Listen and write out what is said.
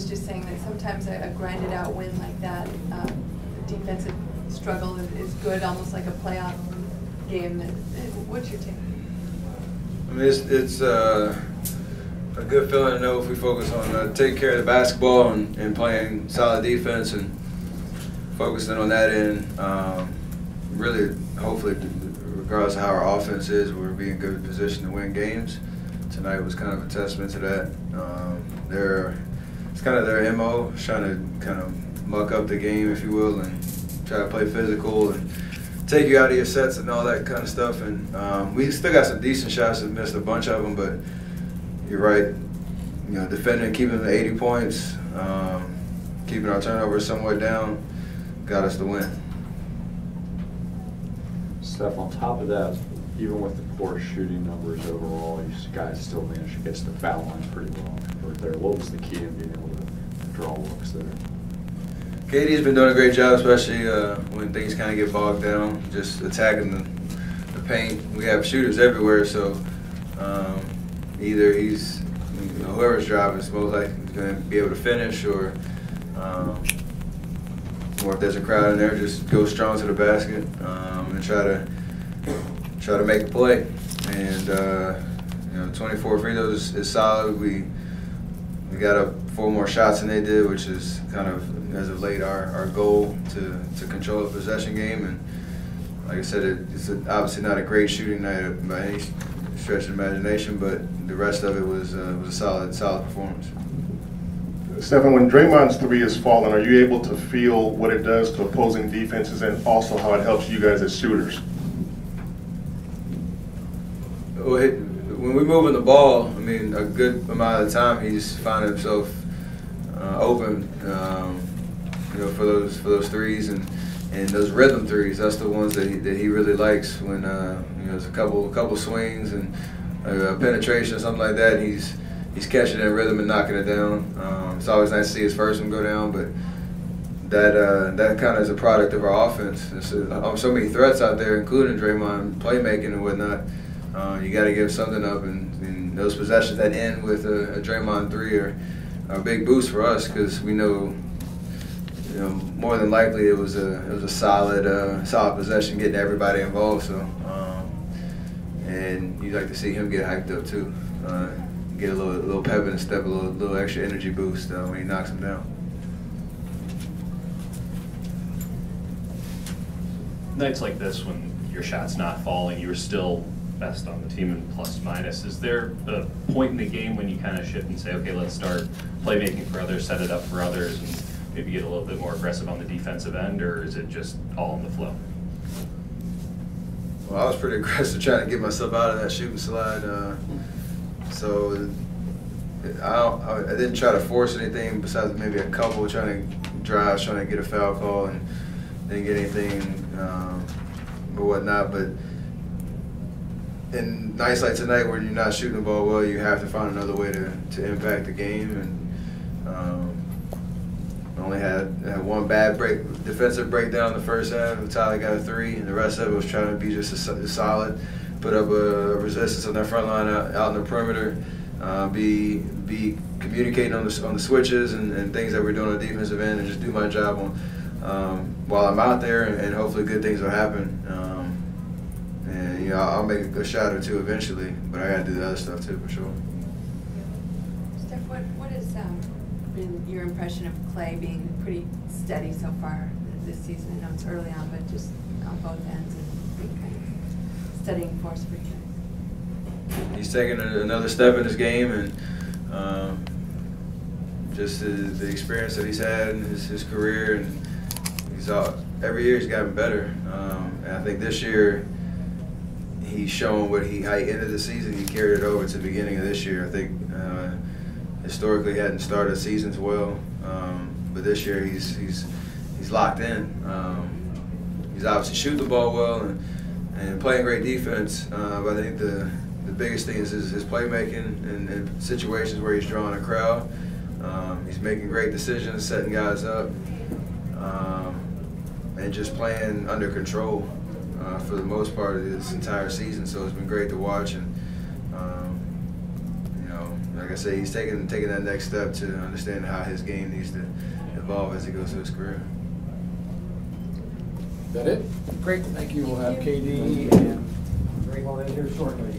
was just saying that sometimes a grinded out win like that, defensive struggle is good, almost like a playoff game. What's your take? I mean, it's a good feeling to know if we focus on taking care of the basketball and playing solid defense and focusing on that end. Really, hopefully, regardless of how our offense is, we'll be in good position to win games. Tonight was kind of a testament to that. It's kind of their MO, trying to kind of muck up the game, if you will, and try to play physical and take you out of your sets and all that kind of stuff. And we still got some decent shots. We missed a bunch of them, but you're right. You know, defending, keeping them to 80 points, keeping our turnovers somewhat down, got us the win. Steph, on top of that, even with the poor shooting numbers overall, you guys still managed to get to the foul line pretty well there. What was the key in being able to draw looks there? Katie's been doing a great job, especially when things kind of get bogged down, just attacking the paint. We have shooters everywhere, so either he's, whoever's driving is most likely going to be able to finish, or if there's a crowd in there, just go strong to the basket and try to make a play. And 24 free throws is solid. We got up 4 more shots than they did, which is kind of, as of late, our goal to control the possession game. And like I said, it's obviously not a great shooting night by any stretch of imagination, but the rest of it was a solid performance. Stephen, when Draymond's three is falling, are you able to feel what it does to opposing defenses and also how it helps you guys as shooters? Well, when we're moving the ball, I mean, a good amount of the time he's finding himself open, for those threes and those rhythm threes. That's the ones that he really likes. When there's a couple swings and penetration or something like that, and he's catching it in rhythm and knocking it down. It's always nice to see his first one go down, but that kind of is a product of our offense. There's so many threats out there, including Draymond playmaking and whatnot. You got to give something up, and those possessions that end with a Draymond three are a big boost for us, because we know, more than likely it was a solid possession, getting everybody involved. So, and you'd like to see him get hyped up too, get a little pep in the step, a little extra energy boost when he knocks him down. Nights like this, when your shot's not falling, you were still best on the team in plus minus. Is there a point in the game when you kind of shift and say, okay, let's start playmaking for others, set it up for others, and maybe get a little bit more aggressive on the defensive end, or is it just all in the flow? Well, I was pretty aggressive trying to get myself out of that shooting slide. So I didn't try to force anything besides maybe a couple, trying to drive, trying to get a foul call, and didn't get anything or whatnot. But in nights like tonight, where you're not shooting the ball well, you have to find another way to impact the game. And only had one bad defensive breakdown in the first half. Tyler got a three, and the rest of it was trying to be just a solid, put up a resistance on their front line out in the perimeter, be communicating on the switches and things that we're doing on the defensive end, and just do my job while I'm out there, and hopefully good things will happen. And I'll make a shot or two eventually, but I got to do the other stuff too, for sure. Steph, what has been your impression of Clay being pretty steady so far this season? I know it's early on, but just on both ends and being kind of steadying force for you guys. He's taking another step in his game, and just the experience that he's had in his career, and every year he's gotten better. And I think this year he's shown how he ended the season. He carried it over to the beginning of this year. I think historically he hadn't started seasons well, but this year he's locked in. He's obviously shooting the ball well and playing great defense. But I think the biggest thing is his playmaking in situations where he's drawing a crowd. He's making great decisions, setting guys up, and just playing under control for the most part of this entire season. So it's been great to watch, and like like I say, he's taking that next step to understand how his game needs to evolve as he goes through his career. Is that it? Great, thank you. We'll have KD and Draymond in here shortly.